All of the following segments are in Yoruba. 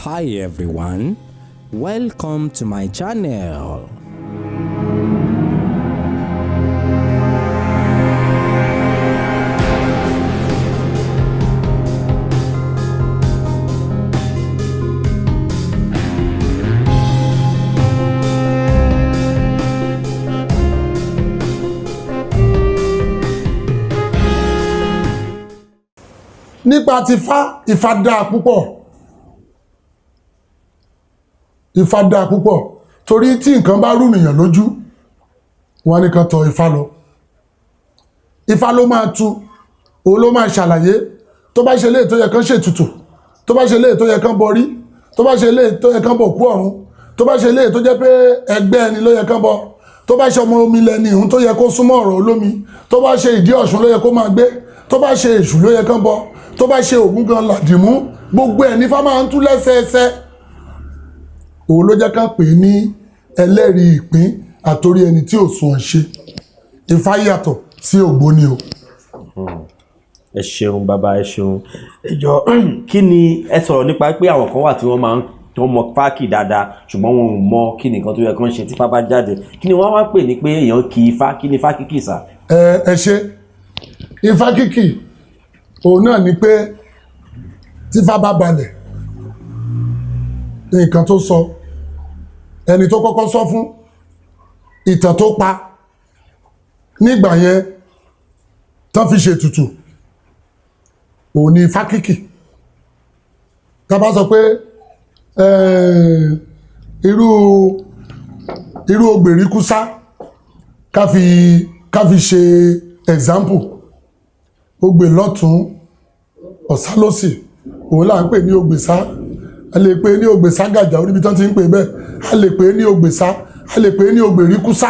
Hi everyone, welcome to my channel. Nípa ti Ifá dáa púpọ̀. Ifá dáa púpọ̀ torí tí nǹkan bá rúnìyàn lójú wọ́n ní kan tọ̀ Ifá lọ. Ifá ló máa tú, òun ló máa ṣàlàyé tó bá ṣe léè tó yẹ kán ṣètùtù, tó bá ṣe léè tó yẹ kán bọrí, tó bá ṣe léè tó yẹ kán bọ̀ kú ọ̀run, tó bá ṣe léè tó jẹ́ pé ẹgbẹ́ ẹni ló yẹ kán bọ, tó bá ṣe ọmọ omi lẹni ìhun tó yẹ kó súnmọ́ ọ̀rọ̀ olómi, tó bá ṣe ìdí ọ̀ṣun ló yẹ kó máa gbé, tó bá ṣe èṣù ló yẹ kán bọ, tó bá ṣe ògún gan làdìmú, gbogbo ẹ̀ nífá máa ń tú lẹ́sẹẹsẹ. Òun ló jẹ́ ká pè ní ẹlẹ́rìí ìpín àtorí ẹni tí ò sùn ṣe. Ifá yàtọ̀ sí ògbóni o. Ẹ ṣeun bàbá, ẹ ṣeun. Ẹjọ kí ni ẹ sọ̀rọ̀ nípa pé àwọn kan wà tí wọ́n máa ń tó mọ fáàkì dáadáa ṣùgbọ́n wọn ò mọ kí nìkan tó yẹ kán ṣe tí Ifá bá jáde. Kí ni wọ́n wá pè ní pé èèyàn kì Ifá, kí ni Ifá kíkì sà? Ẹ ṣe Ifá kíkì òun náà ni pé tí Ifá bá balẹ̀ nǹkan tó sọ ẹni tó kọ́kọ́ sọ fún ìtàn tó pa nígbà yẹn tán fi ṣètùtù òun ni Ifá kíkì. Tá bá sọ pé irú Ògbèrìkúsá ká fi ṣe example, Ògbè lọ́tún Ọ̀sá lósì, òun là ń pè ní Ògbèsá. A lè pè ní Ògbèsá gàjà oníbi tán ti ń pè bẹ́ẹ̀, a lè pè ní Ògbèsá, a lè pè ní Ògbèrìkúsá.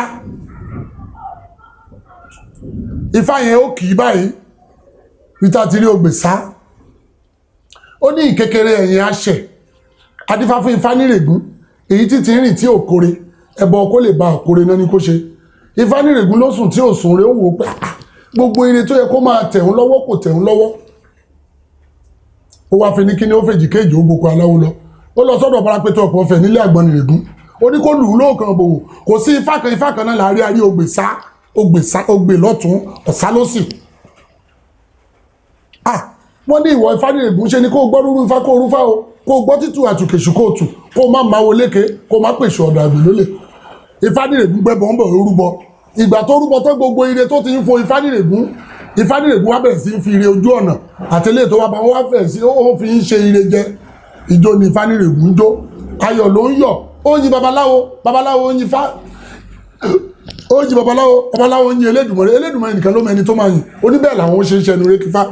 Ifá yẹn ó kì í báyìí níta ti rí Ògbèsá, ó ní ìkékeré ẹ̀yìn àṣẹ adífá fún Ifá nírègún èyí tí ti rìn tí ò kore ẹbọ kó lè ba àkore náà ní kó ṣe. Ifá nírègún ló sùn tí ò sùn rẹ̀ ó wò pé gbogbo ire tó yẹ kó máa tẹ̀hún lọ́wọ́ kò tẹ̀hún lọ́wọ́. Ó wá fi ní kíní ó fèjì kéèjì ó gboko aláwo lọ, ó lọ sọ́dọ̀ Bárapẹ̀tẹ̀ ọ̀pọ̀ ọ̀fẹ́ nílé Àgbọnnìrègún, ó ní kó lù ú lóòkan bòwò, kò sí Ifá kan náà láàrin àrí Ògbè lọ́tún Ọ̀sá lósì. Wọ́n ní ìwọ Ifá nírègún ṣe ni kó gbọ́ rúrú Ifá kó rúfá o, kó gbọ́ títù àtùkèṣù kó tù, kó má máwo léke, kó má pèsè ọ̀dọ̀ àgbè lólè. Ifá nírègún gbẹ́bọ̀ ń bọ̀ rúbọ, ìgbà tó rúbọ tó gbogbo ire tó ti ń fo Ifá nírègún wá bẹ̀rẹ̀ sí fi ire ojú ọ̀nà àtẹlẹ́ tó wá bá wá fẹ̀ sí ó fi ń ṣe ire jẹ. Ìjó ni Ifá nírègún jó, ayọ̀ ló ń yọ̀, ó ń yin babaláwo ń yin Ifá, ó ń yin babaláwo ń yin Elédùmarè nìkan ló mẹni tó máa yìn, ó ní bẹ́ẹ̀ làwọn ó ṣe ń ṣẹnu ré kífá.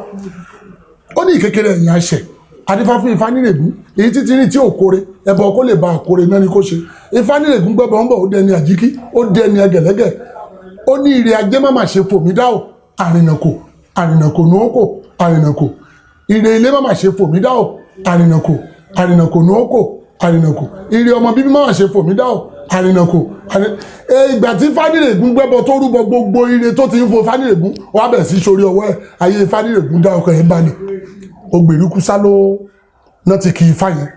Ó ní ìkékeré ẹ̀yìn àṣẹ adífá fún Ifá nírègún èyí títí rìn tí ò kore ẹbọ kó lè ba àkore náà ní kó ṣe. Ifá nírègún gbẹ́bọ̀ ń bọ̀ ó dẹni àjíkí, ó dẹni ẹgẹ̀lẹ́gẹ̀, ó ní ire ajé má mà ṣe fòmí dá o, àrìnàkò ní ó kò àrìnàkò, ire ilé má mà ṣe fòmí dá o, àrìnàkò ní ó kò àrìnàkò, ire ọmọ bíbí má mà ṣe fòmí dá o, àrìnàkò. Ìgbà tí Ifá nírègún gbẹ́bọ̀ tó rúbọ gbogbo ire tó ti ń fo Ifá nírègún wá bẹ̀ sí sórí ọwọ́ ẹ̀, ayé Ifá nírègún dá ọkọ̀ ẹ̀ balẹ̀. Ògbèrìkúsá ló náà ti kì Ifá yẹn.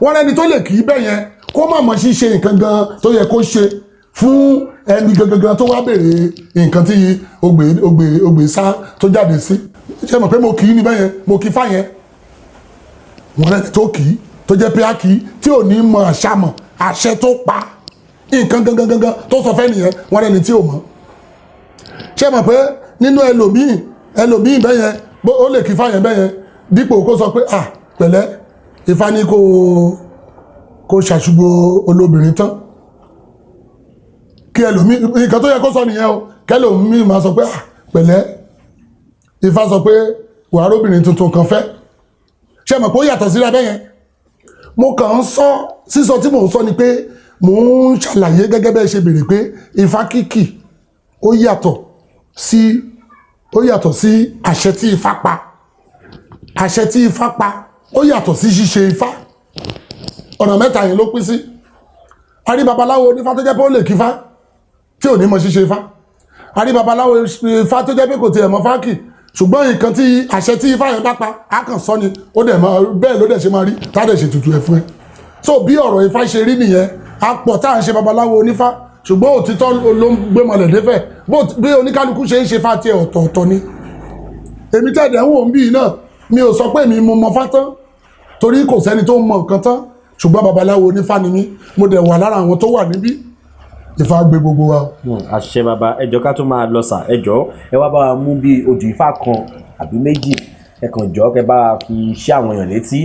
Wọ́n rẹ́ni tó lè kì í bẹ́ yẹn kó má mọ̀ ṣíṣe nǹkan gan tó yẹ kó ṣe fún ẹni gangan tó wá bèèrè nǹkan tí Ògbèsá tó jáde sí. Ṣé mọ̀ pé mo kì í ní bẹ́ yẹn, mo kì Ifá yẹn. Wọ́n rẹ́ni tó kì í tó jẹ́ pé á kì í tí ò ní mọ àṣàmọ̀ àṣẹ tó pa nǹkan gangan tó sọ fẹ́ nìyẹn, wọ́n rẹ́ni tí ò mọ̀. Ṣé mọ̀ pé nínú ẹlòmíì bẹ́ yẹn ó lè kì Ifá yẹn bẹ́ yẹn dípò kó sọ pé pẹ̀lẹ́ Ifá ní kó ṣàṣùgbò olóbìnrin tán, kí ẹlòmíì nǹkan tó yẹ kó sọ nìyẹn o, kẹlòmíì máa sọ pé pẹ̀lẹ́ Ifá sọ pé wàá róbìnrin tuntun kan fẹ́. Ṣé mọ̀ pé ó yàtọ̀ síra bẹ́ yẹn. Mo kàn ń sọ sísọ tí mò ń sọ ni pé mò ń ṣàlàyé gẹ́gẹ́ bẹ́ẹ̀ ṣe béèrè pé Ifá kíkì ó yàtọ̀ sí àṣẹ tí Ifá pa. Àṣẹ tí Ifá pa ó yàtọ̀ sí ṣíṣe Ifá. Ọ̀nà mẹ́ta yẹn ló pín sí. A rí babaláwo onífá tó jẹ́ pé ó lè kífá tí ò ní mọ ṣíṣe Ifá. A rí babaláwo Ifá tó jẹ́ pé kò tiẹ̀ mọ fáàkì ṣùgbọ́n nǹkan tí àṣẹ tí ifá yẹn bá pa á kàn sọ ni ó dẹ̀ máa bẹ́ẹ̀ ló dẹ̀ ṣe máa rí tá a dẹ̀ ṣe tutù ẹ̀ fún ẹ so bí ọ̀rọ̀ ifá ṣe rí nìyẹn a pọ̀ tá à ń ṣe babaláwo onífá ṣùgbọ́n òtítọ́ ló ń gbé mọ̀lẹ̀ dẹ́fẹ̀ bí oníkálukú ṣe ń ṣe fá tiẹ̀ ọ̀tọ̀ọ̀tọ̀ ni èmi tẹ̀dẹ̀ ń wò ń bí náà mi ò sọ pé mi mo mọ fá tán torí kò sẹ́ni tó mọ nǹkan tán ṣùgbọ́n babaláwo onífá ni mí mo dẹ̀ wà lára àwọn tó wà níbí ifá gbé gbogbo wa. àṣẹ bàbá ẹjọ ká tó máa lọ sà ẹjọ ẹ wá bá wa mú bí odù ifá kan àbí méjì ẹ kàn jọ kẹ bá wa fi ṣe àwọn èèyàn létí.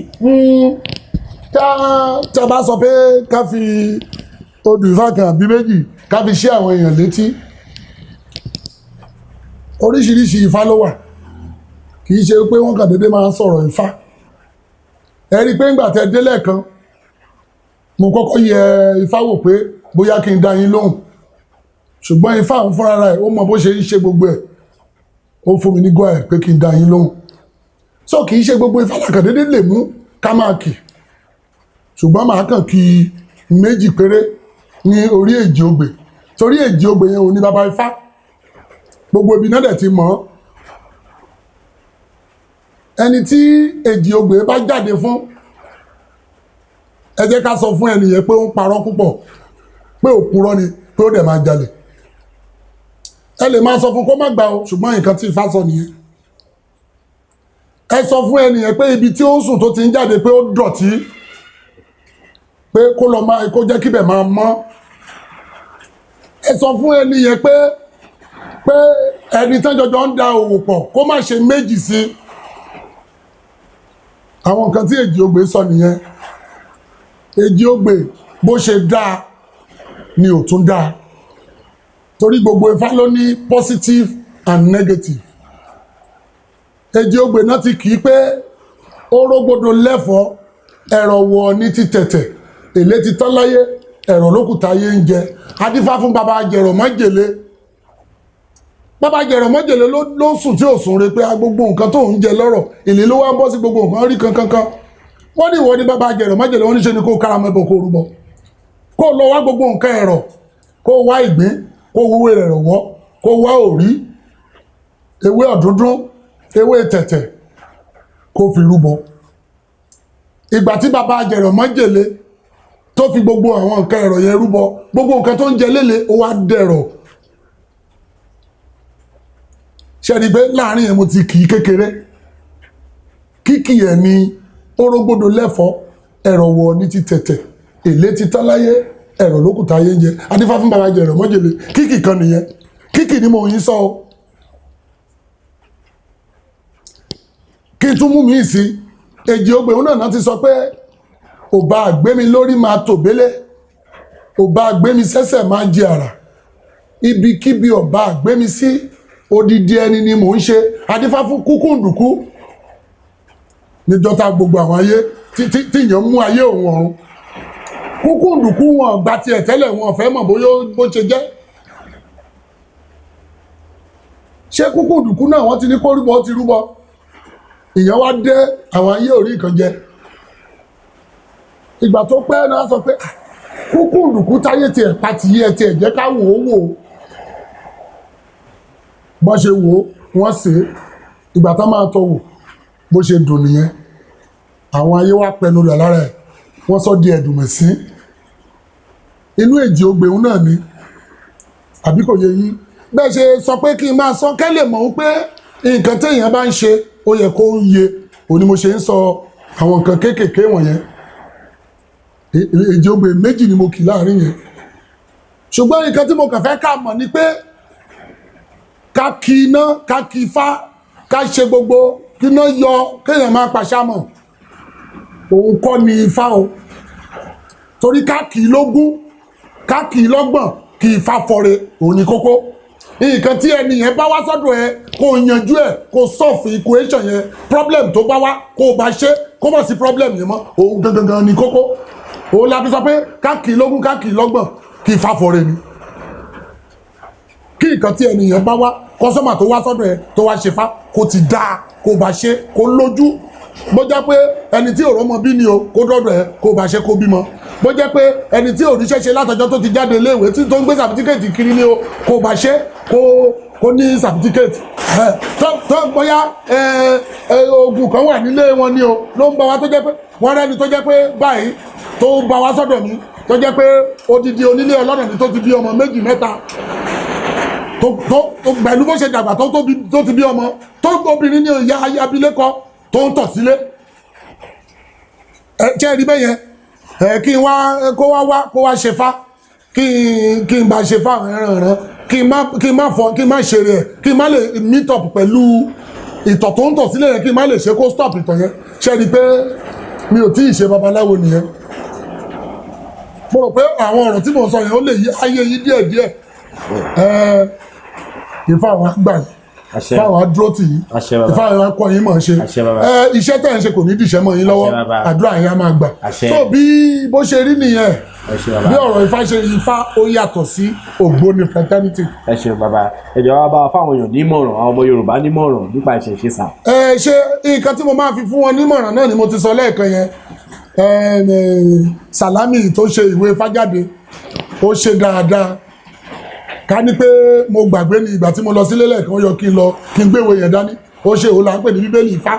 tá a bá sọ pé ká fi odù ifá kan àbí méjì ká fi ṣe àwọn èèyàn létí oríṣiríṣi ifá ló wà kì í ṣe pé wọ́n kàn déédéé máa ń sọ̀rọ̀ ifá ẹ rí i pé ńgbà tẹ́ délẹ̀ kan mo kọ́kọ́ yẹ ifá wò pé bóyá kí n dá yín lóhùn ṣùgbọ́n ifá àwọn fúnra rẹ̀ ó mọ bó ṣe ń ṣe gbogbo ẹ̀ ó fún mi ní gbọ́ ẹ̀ pé kí n dá yín lóhùn so kì í ṣe gbogbo ifá làkàn déédéé lè mú ká máa kì ṣùgbọ́n màá kàn kí méjì péré ní orí èjì ogbè torí èjì ogbè yẹn ò ní baba ifá gbogbo ibi náà dẹ̀ ti mọ̀ ọ́ ẹni tí èjì ogbè bá jáde fún ẹ jẹ́ ká sọ fún ẹnìyẹn pé ó ń parọ́ púpọ̀ pé òpùrọ́ ni pé ó dẹ̀ máa jalè ẹ lè máa sọ fún kó má gbà o ṣùgbọ́n nǹkan tí ifá sọ nìyẹn ẹ sọ fún ẹnìyẹn pé ibi tí ó ń sùn tó ti ń jáde pé ó dọ̀tí pé kó lọ máa kó jẹ́ kíbẹ̀ máa mọ́ ẹ sọ fún ẹnìyẹn pé ẹni tán jọjọ ń da òwò pọ̀ kó má ṣe méjì sí àwọn nǹkan tí èjì ogbè sọ nìyẹn èjì ogbè bó ṣe dáa ni ò tún dáa torí gbogbo ifá ló ní positive and negative èjì ogbè náà ti kì í pé orógbòdo lẹ́fọ̀ọ́ ẹ̀rọ wọ̀ ní ti tẹ̀tẹ̀ èlé ti tán láyé ẹ̀rọ lókùtà ayé ń jẹ adífá fún baba jẹ̀rọ̀ mọ́jèlé bàbá jẹ̀rọ̀ mọ́jèlé ló sùn tí ò sùn re pé gbogbo nǹkan tó ń jẹ lọ́rọ̀ èlé ló wá ń bọ́ sí gbogbo nǹkan rí kankankan wọ́n ní ìwọ ní bàbá jẹ̀rọ̀ mọ́jèlé wọ́n ní ṣe ni kó kára mẹ́bọ̀ kó rúbọ kó lọ wá gbogbo nǹkan ẹ̀rọ kó wá ìgbín kó wúwé rẹ̀ rọ̀wọ́ kó wá òrí ewé ọ̀dúndún ewé tẹ̀tẹ̀ kó fi rúbọ ìgbà tí bàbá jẹ̀rọ̀ mọ́jèlé tó fi gbogbo àwọn nǹkan ẹ̀rọ yẹn rúbọ gbogbo nǹkan tó ń jẹ lélẹ̀ ó wá dẹ̀rọ̀ ṣẹ́ni pé láàrin yẹn mo ti kì í kékeré kíkì ẹ̀ ní orógbòdo lẹ́fọ̀ọ́ ẹ̀rọ wọ̀ ní ti tẹ̀tẹ̀ èlé ti tán láyé ẹ̀rọ lókùtà ayé ń jẹ adífá fún bàbá jẹ̀rọ̀ mọ́jèlé kíkì kan nìyẹn kíkì ni mo yín sọ o kí n tún mú mi sí èjì ogbè òun náà ti sọ pé ò bá àgbémi lórí máa tòbélé ò bá àgbémi sẹ́sẹ̀ máa jẹ àrà ibikíbi ò bá àgbémi sí odidi ẹni ni mò ń ṣe adífá fún kúkúǹdùkú níjọta gbogbo àwọn ayé tíyàn mú ayé òun ọ̀run kúkúǹdùkú wọn gba tiẹ̀ tẹ́lẹ̀ wọn fẹ́ mọ̀ bóyá bó ṣe jẹ́ ṣé kúkúǹdùkú náà wọ́n ti ní kó rúbọ ti rúbọ ìyẹn wá dé àwọn ayé orí nǹkan jẹ ìgbà tó pẹ́ náà sọ pé kúkúǹdùkú táyé tiẹ̀ pati yẹ tiẹ̀ jẹ́ ká wò ó wò ó bọ́n ṣe wò ó wọ́n sè é ìgbà tá máa tọ́ wò bó ṣe dùn nìyẹn àwọn ayé wá pẹnu rẹ̀ lára ẹ̀ wọ́n sọ di ẹ̀dùnmẹ̀sí inú èjì ogbèun náà ni àbí kò yé yín bẹ́ẹ̀ ṣe sọ pé kí n máa sọ kẹ́lẹ̀ mọ̀ pé nǹkan téèyàn bá ń ṣe ó yẹ kó ń yé òní mo ṣe ń sọ àwọn nǹkan kéékèèké wọ̀nyẹn èjì ogbè méjì ni mo kì láàrin yẹn ṣùgbọ́n nǹkan tí mo kàn fẹ́ ká mọ̀ ni pé ká kí iná ká kí ifá ká ṣe gbogbo kí iná yọ kéèyàn máa pàṣámọ̀ òun kọ́ ni ifá o torí ká kì í lógún ká kì í lọ́gbọ̀n kí ifá fọre òun ni kókó nǹkan tí ẹni yẹn bá wá sọ́dọ̀ ẹ kó yanjú ẹ kó solve equation yẹn problem tó bá wá kó o bá ṣe kó mọ̀ sí problem yẹn mọ́ òun gangan ni kókó òun la fi sọ pé ká kì í lógún ká kì í lọ́gbọ̀n kí ifá fọre ni kí nǹkan tí ẹni yẹn bá wá kọ́sọ́mà tó wá sọ́dọ̀ ẹ tó wá ṣe fá kó ti dáa kó bá ṣe kó lójú bó jẹ́ pé ẹni tí òrọ́mọ bí ni o kó dọ́dọ̀ ẹ kó bá ṣe kó bímọ bó jẹ́ pé ẹni tí òríṣẹ́ ṣe látọjọ́ tó ti jáde iléèwé tí tó ń gbé sàfitíkẹ́ẹ̀tì kiri ni o kó bá ṣe kó ní certificate tó bóyá oògùn kan wà nílé wọn ni o ló ń bá wa tó jẹ́ pé wọ́n rẹ́ni tó jẹ́ pé báyìí tó bá wa sọ́dọ̀ mi tó jẹ́ pé odidi onílé ọlọ́dọ̀ mi tó ti bí ọmọ 2 mẹ́ta tó pẹ̀lú bó ṣe dàgbà tó ti bí ọmọ tó obìnrin ní ìyá abilékọ tó ń tọ̀ sílé ṣe rí bẹ́yẹn kí n wá kó wá ṣe fá kí n bá ṣe fá ẹ̀ràn kí n má ṣe rẹ̀ kí n má lè meet up pẹ̀lú ìtọ̀ tó ń tọ̀ sílé yẹn kí n má lè ṣe kó stop ìtọ̀ yẹn ṣe rí pé mi ò tí ì ṣe babaláwo nìyẹn mo rò pé àwọn ọ̀rọ̀ tí mo sọ yẹn ó lè yí ayé yí díẹ̀díẹ̀ ìfá àwọn àgbà ìfá àwọn adúró tì yí ìfá àwọn akọ yín mọ̀ ṣe iṣẹ́ tẹ̀ ń ṣe kò ní dìṣẹ́ mọ́ yín lọ́wọ́ àdúrà yín á máa gbà tó bí bó ṣe rí nìyẹn bí ọ̀rọ̀ ifá ṣe ifá ó yàtọ̀ sí ògbóni fraternity. ẹ ṣeun bàbá ẹjọ wa bá wa fáwọn èèyàn nímọ̀ràn àwọn ọmọ Yorùbá nímọ̀ràn nípa ìṣẹ̀ṣe sà. ṣe nǹkan tí mo máa fi fún wọn nímọ̀ràn náà ni mo ti sọ lẹ́ẹ̀kan yẹn Sàlámì tó ṣe ìwé fájáde ó ṣe dáadáa ká ní pé mo gbàgbé ní ìgbà tí mo lọ sílé lẹ́ẹ̀kan yọ kí n gbéwèé yẹn dání ó ṣe òun là ń pè ní Bíbélì Ifá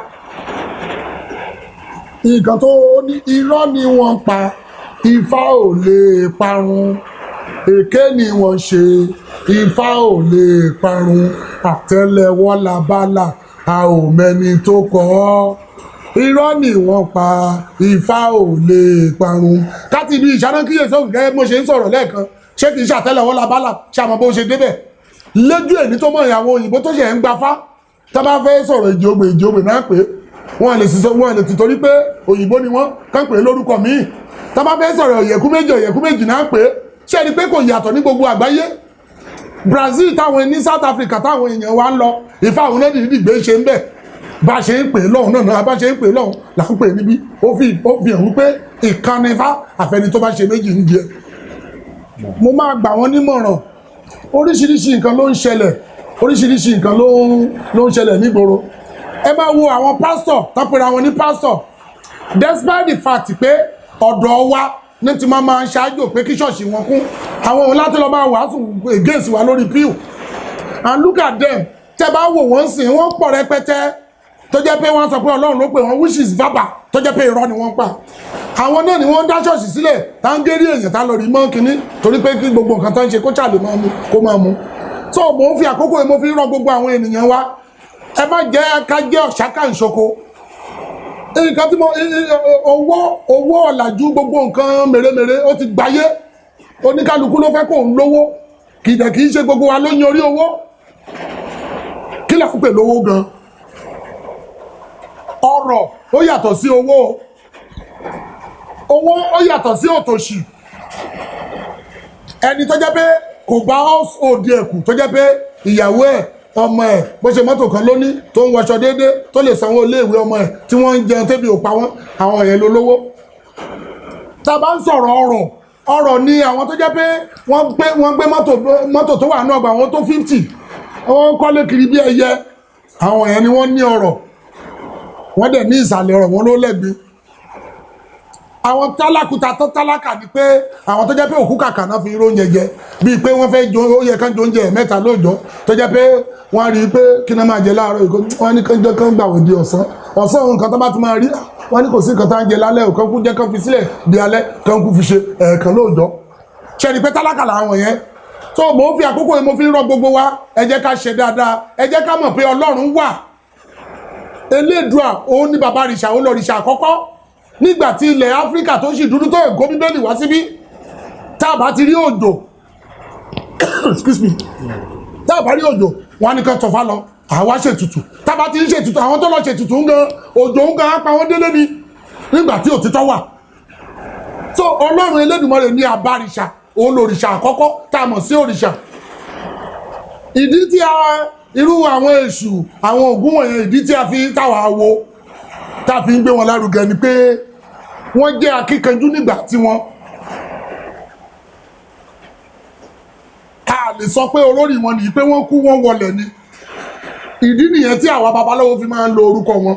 nǹkan tó ní irọ́ ni wọ́n pa Ifá ò lè parun èké ni wọ́n ṣe Ifá ò lè parun àtẹ́lẹwọ́ labálà a ò mẹ́ni tó kọ́ ọ́ irọ́ ni wọ́n pa Ifá ò lè parun káti ibi ìṣánákíyèsí òkè gẹ́gẹ́ mo ṣe ń sọ̀rọ̀ lẹ́ẹ̀kan ṣé kìí ṣàtẹ́lẹwọ́ labálà ṣàmọ́ bó ṣe débẹ̀ lójú èní tó mọ̀ ìyàwó òyìnbó tó ṣe ń gbafá tá bá fẹ́ sọ̀rọ̀ ìjògbè náà pé wọ́n lè ti torí pé òyìnbó ni wọ́n kàn pé lórúkọ míì tá bá fẹ́ sọ̀rọ̀ ọ̀yẹ̀kú méjì náà pé ṣé ẹni pé kò yàtọ̀ ní gbogbo àgbáyé Brazil táwọn ní South Africa táwọn èèyàn wa ń lọ Ifá àwọn náà dìde gbé ṣe ń bẹ̀ bá ṣe ń pè lọ́hùn náà bá ṣe ń pè lọ́hùn là ń pè níbí ó fi hàn wípé ìkànnì Ifá àfẹni tó bá ṣe méjì ń jẹ mo máa gbà wọ́n nímọ̀ràn oríṣiríṣi nǹkan ló ń ṣẹlẹ̀ oríṣiríṣi nǹkan ló ń ṣẹlẹ̀ nígboro ẹ máa wo àwọn pásítọ̀ tó pera wọn ní pásítọ̀ despite the fact pé ọ̀dọ̀ wa ní ti máa ń ṣáájú pé kí ṣọ́ọ̀ṣì wọn kún àwọn òun láti lọ máa wàásù against wa lórí pew and look at them tẹ́ bá wò wọ́n sìn wọ́n pọ̀ rẹpẹtẹ tó jẹ́ pé wọ́n sọ pé Ọlọ́run ló pè wọ́n which is verbal tó jẹ́ pé irọ́ ni wọ́n pa àwọn náà ni wọ́n dá ṣọ́ọ̀ṣì sílẹ̀ tá ń gérí èèyàn tá lọ rí mọ́ kínní torí pé kí gbogbo nǹkan tó ń ṣe kó ṣàlè máa mú kó máa mú so mò ń fi àkókò yìí mo fi rán gbogbo àwọn ènìyàn wa ẹ má jẹ́ ká jẹ́ ọ̀ṣáká ìṣoko nǹkan tí owó ọ̀làjú gbogbo nǹkan mèremère ó ti gbáyé oníkálukú ló fẹ́ kó ń lówó kìí ṣe gbogbo wa ló ń yorí owó kí là ń pè lówó gan ọrọ̀ ó yàtọ̀ sí owó ó yàtọ̀ sí òtòṣì ẹni tó jẹ́ pé kò bá òde ẹ̀kù tó jẹ́ pé ìyàwó ẹ̀ ọmọ ẹ̀ bó ṣe mọ́tò kan lóní tó ń wọṣọ déédé tó lè sanwó iléèwé ọmọ ẹ̀ tí wọ́n ń jẹun tẹ́bi ò pa wọ́n àwọn èèyàn lólówó tá a bá ń sọ̀rọ̀ ọrọ̀ ni àwọn tó jẹ́ pé wọ́n gbé mọ́tò tó wà ní ọgbà wọn tó 50 wọ́n kọ́lé kiri bí ẹyẹ àwọn èèyàn ni wọ́n ní ọrọ̀ wọ́n dẹ̀ ní ìsàlẹ̀ ọrọ̀ wọn ló lẹ́gbẹ̀ẹ́ àwọn tálákùtà tó tálákà ni pé àwọn tó jẹ́ pé òkú kàkà náà fi irú oúnjẹ jẹ bíi pé wọ́n fẹ́ ó yẹ kán jẹ oúnjẹ mẹ́ta lóòjọ́ tó jẹ́ pé wọ́n rí i pé kí náà máa jẹ láàárọ̀ ìkó wọ́n ní kán jẹ́ kán gbàwé di ọ̀sán nǹkan tó bá ti máa rí wọ́n ní kò sí nǹkan tá ń jẹ lálẹ́ ò kán kú jẹ́ kán fi sílẹ̀ di alẹ́ kán kú fi ṣe ẹ̀ẹ̀kan lóòjọ́ ṣe ni pé tálákà làwọn yẹn tó mò ń fi àkókò yìí mo fi ń rọ gbogbo wa ẹ jẹ́ ká ṣe dáadáa ẹ jẹ́ ká mọ̀ pé Ọlọ́run wà Elédùà òun ní bàbá rìṣà òun lọ rìṣà àkọ́kọ́ nígbà tí ilẹ̀ Áfíríkà tó sì dúdú tó ègó Bíbélì wá síbí tá a bá ti rí òjò excuse me tá a bá rí òjò wọn ní kan tọ̀fà lọ àwa ṣètùtù tá a bá ti ń ṣètùtù àwọn tó lọ ṣètùtù ń gan òjò ń gan á pa wọ́n délé ni nígbà tí òtítọ́ wà so Ọlọ́run Elédùmarè ní abárìṣà òun lòrìṣà àkọ́kọ́ tá a mọ̀ sí òrìṣà ìdí tí irú àwọn èṣù àwọn ògún wọ̀nyẹn ìdí tí a fi táwa wo tá a fi ń gbé wọn lárugẹ ni pé wọ́n jẹ́ akíkanjú nígbà tí wọ́n a lè sọ pé olórí wọn nìyí pé wọ́n kú wọ́n wọlẹ̀ ni ìdí nìyẹn tí àwa babaláwo fi máa ń lo orúkọ wọn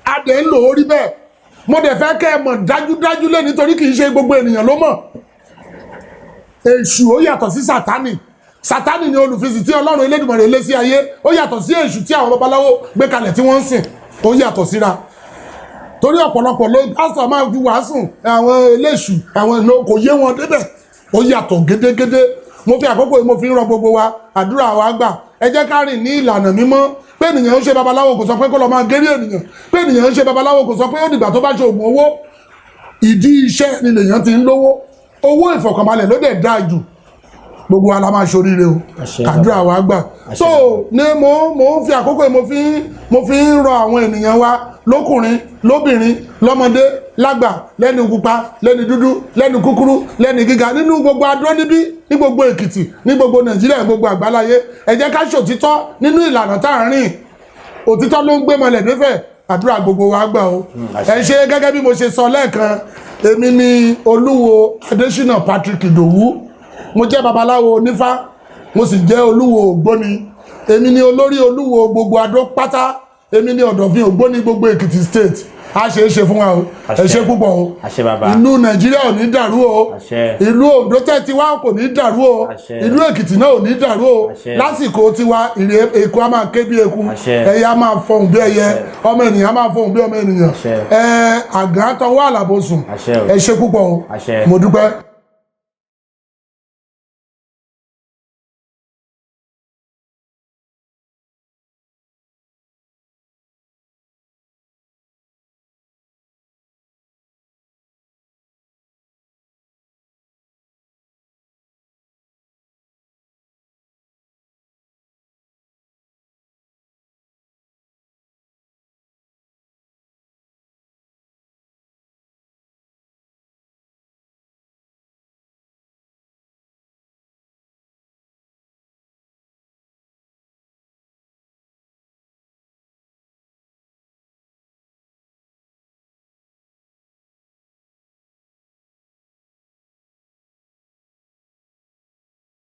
a dẹ̀ ń lò ó rí bẹ́ẹ̀ mo dẹ̀ fẹ́ kẹ́ ẹ mọ̀ dájúdájú lé nítorí kì í ṣe gbogbo ènìyàn ló mọ̀ èṣù ó yàtọ̀ sí Sátánì Sátánì ni olùfisì tí Ọlọ́run Elédùmarè lé sí ayé ó yàtọ̀ sí èṣù tí àwọn babaláwo gbé kalẹ̀ tí wọ́n ń sìn ó yàtọ̀ síra torí ọ̀pọ̀lọpọ̀ ló pásítọ̀ máa fi wàásùn àwọn eléṣù àwọn ìlú kò yé wọn débẹ̀ ó yàtọ̀ gédégédé mo fi àkókò yìí mo fi ń rọ gbogbo wa àdúrà wa gbà ẹ jẹ́ ká rìn ní ìlànà mímọ́ pé ènìyàn ń ṣe babaláwo kò sọ pé kó lọ máa gérí ènìyàn pé ènìyàn ń ṣe babaláwo kò sọ pé ó dìgbà tó bá ṣe oògùn owó ìdí iṣẹ́ ni lèèyàn ti ń lówó owó ìfọ̀kànbalẹ̀ ló dẹ̀ dáa jù gbogbo wa la máa ṣoríire o àdúrà wa gbà so ní mo ń fi àkókò yìí mo fi ń rọ àwọn ènìyàn wa lọ́kùnrin lóbìnrin lọ́mọdé lágbà lẹ́ni pupa lẹ́ni dúdú lẹ́ni kúkúrú lẹ́ni gíga nínú gbogbo adó níbí ní gbogbo Èkìtì ní gbogbo Nàìjíríà gbogbo àgbáláyé ẹ jẹ́ ká ṣòtítọ́ nínú ìlànà tá à ń rìn òtítọ́ ló ń gbé mọ́lẹ̀ nífẹ̀ẹ́ àdúrà gbogbo wa gbà o ẹ ṣe gẹ́gẹ́ bí mo ṣe sọ lẹ́ẹ̀kan èmi ni Olúwo Adésínà Patrick Ìdòwú mo jẹ́ babaláwo onífá mo sì jẹ́ olúwo ògbóni èmi ni olórí olúwo gbogbo adó pátá èmi ni ọ̀dọ̀fin ògbóni gbogbo Èkìtì state a ṣe é ṣe fún wa o ẹ ṣe púpọ̀ o ìlú Nàìjíríà ò ní dàrú o ìlú Oǹdó tẹ́ tiwa kò ní dàrú o ìlú Èkìtì náà ò ní dàrú o lásìkò tiwa ìrè èkó a máa ké bí eku ẹyẹ a máa fọhùn bí ẹyẹ ọmọ ènìyàn a máa fọhùn bí ọmọ ènìyàn àgàn tọwọ́ àlàbòsùn ẹ ṣe púpọ̀ o mo dúpẹ́.